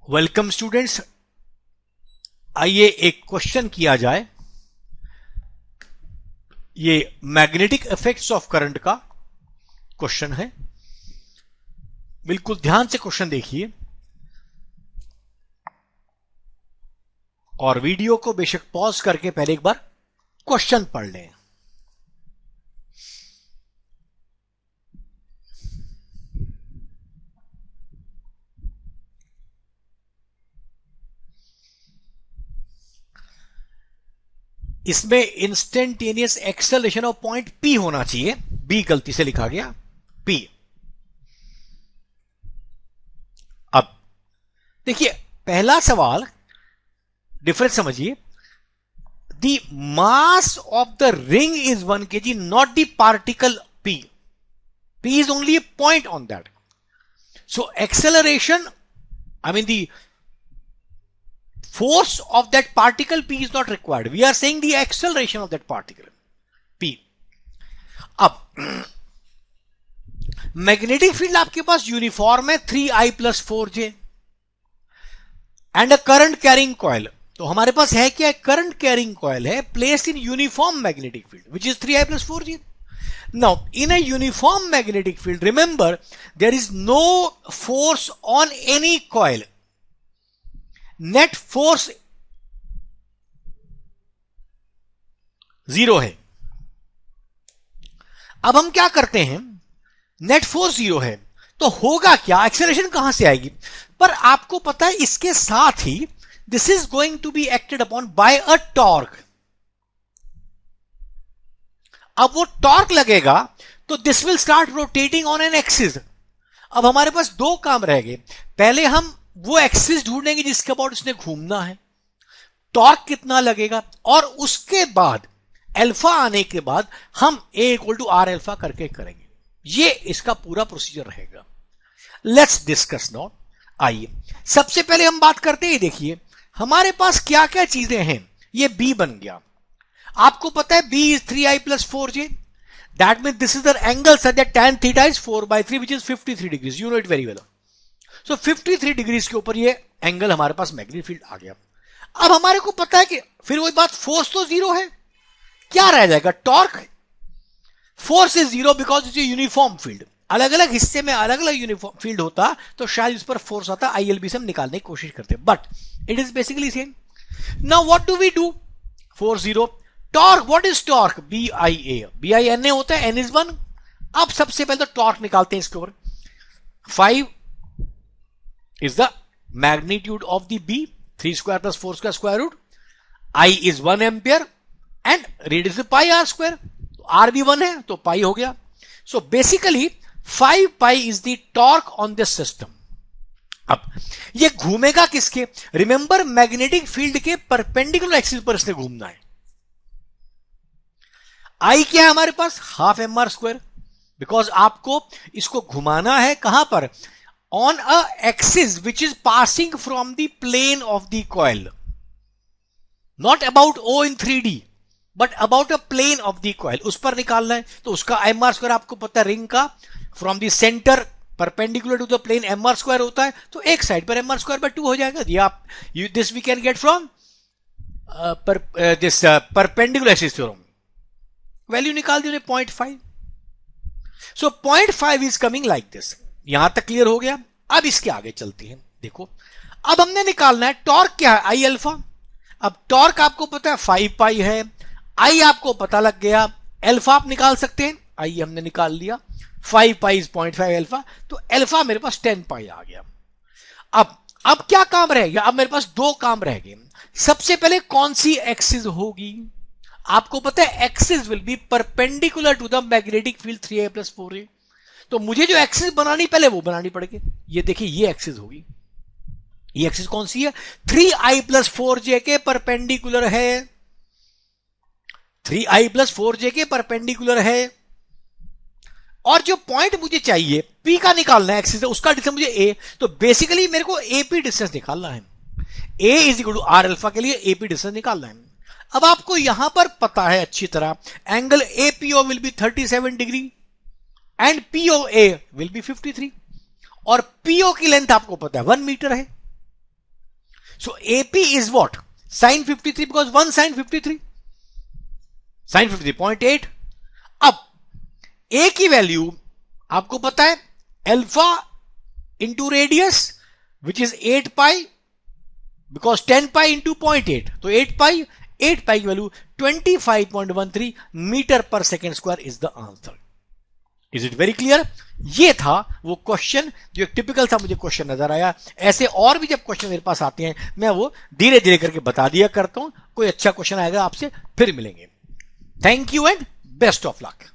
Welcome students, आइए एक question किया जाए। ये मैग्नेटिक इफेक्ट्स ऑफ करंट का क्वेश्चन है। बिल्कुल ध्यान से क्वेश्चन देखिए और वीडियो को बेशक पॉज करके पहले एक बार क्वेश्चन पढ़ लें। इसमें instantaneous acceleration of point P होना चाहिए, बी गलती से लिखा गया पी। अब देखिए पहला सवाल, डिफरेंस समझिए। The mass of the ring is 1 kg, not the particle P. P is only A point on that. So acceleration, I mean the force of that particle P is not required. We are saying the acceleration of that particle P. अब magnetic field आपके पास uniform है 3I plus 4J and a current carrying coil. तो हमारे पास है क्या? Current carrying coil है placed in uniform magnetic field which is 3I plus 4J. Now in a uniform magnetic field, remember there is no force on any coil. Net force 0 है। अब हम क्या करते हैं, नेट फोर्स 0 है तो होगा क्या, एक्सेलरेशन कहां से आएगी? पर आपको पता है इसके साथ ही this is going to be acted upon by a torque. अब वो टॉर्क लगेगा तो this will start rotating on an axis. अब हमारे पास दो काम रह गए। पहले हम वो एक्सिस ढूंढेंगे जिसके अबाउट इसने घूमना है, टॉर्क कितना लगेगा, और उसके बाद अल्फा आने के बाद हम A equal to r alpha करके करेंगे। ये इसका पूरा प्रोसीजर रहेगा। Let's discuss now. आइए सबसे पहले हम बात करते हैं, देखिए हमारे पास क्या क्या चीजें हैं। ये B बन गया, आपको पता है B is 3I plus 4J. That means this is the angle such that tan theta is 4/3 which is 53 degrees. You know it very well. So 53 degrees के ऊपर ये एंगल हमारे पास मैग्नेटिक फील्ड आ गया। अब हमारे को पता है कि फिर वही बात, फोर्स तो 0 है, क्या रह जाएगा? Torque. Force is 0 because it's uniform field. अलग अलग हिस्से में अलग अलग यूनिफॉर्म फील्ड होता तो शायद इस पर फोर्स आता, ILB से हम निकालने की कोशिश करते, but it is basically same. Now what do we do? Force 0, torque, what is torque? BIA, BINA होता है, N is 1। अब सबसे पहले तो टॉर्क निकालते हैं इसके ऊपर। 5 is the magnitude of the B, 3 square plus 4 square square root. I is 1 ampere and radius is pi r square. R भी 1 है तो pi हो गया। So basically 5 pi is the torque on this system. अब ये घूमेगा किसके? Remember magnetic field के परपेंडिकुलर एक्सिस पर इसने घूमना है। I क्या है हमारे पास? हाफ mr स्क्वायर, बिकॉज आपको इसको घुमाना है कहां पर? On a axis which is passing from the plane of the coil, not about O in 3D but about a plane of the coil, उस पर निकालना है। तो उसका mr स्क्वायर आपको पता है, रिंग का from the centre perpendicular to the plane mr square होता है, तो एक साइड पर mr स्क्वायर बाय 2 हो जाएगा। ये आप this we can get from this perpendicular axis theorem. Value निकाल दी 0.5। So 0.5 is coming like this. यहां तक क्लियर हो गया। अब इसके आगे चलते हैं। देखो अब हमने निकालना है टॉर्क क्या है? I alpha. अब टॉर्क आपको पता है 5 पाई है, I आपको पता लग गया, अल्फा आप निकाल सकते हैं, I हमने निकाल लिया, 5 पाई इज 0.5 अल्फा, तो अल्फा मेरे पास 10 पाई आ गया। अब क्या काम रह गया? अब मेरे पास दो काम रह गए। सबसे पहले कौन सी एक्सिस होगी? आपको पता है axis will be perpendicular to the magnetic field 3I plus 4A। तो मुझे जो एक्सिस बनानी पहले वो बनानी पड़ेगी। ये देखिए ये एक्सिस होगी। ये एक्सिस कौन सी है? 3I plus 4J के परपेंडिकुलर है। 3I plus 4J के परपेंडिकुलर है। और जो पॉइंट मुझे चाहिए P का निकालना है, एक्सिस है, उसका डिस्टेंस मुझे A। तो बेसिकली मेरे को AP डिस्टेंस निकालना है। A is equal to r alpha के लिए AP डिस्टेंस निकालना है। अब आपको यहां पर पता है अच्छी तरह, angle APO will be 37 degree and POA will be 53, और PO की लेंथ आपको पता है 1 मीटर है। So AP is what? Sin 53 because 1 sin 53. Sin 53.8. अब A की वैल्यू आपको पता है alpha into radius which is 8 pi because 10 pi into 0.8 तो 8 पाई की वैल्यू 25.13 मीटर पर second square is the answer. Is it very clear? ये था वो क्वेश्चन जो एक टिपिकल सा मुझे क्वेश्चन नजर आया. ऐसे और भी जब क्वेश्चन मेरे पास आते हैं मैं वो धीरे धीरे करके बता दिया करता हूं. कोई अच्छा क्वेश्चन आएगा आपसे फिर मिलेंगे. Thank you and best of luck.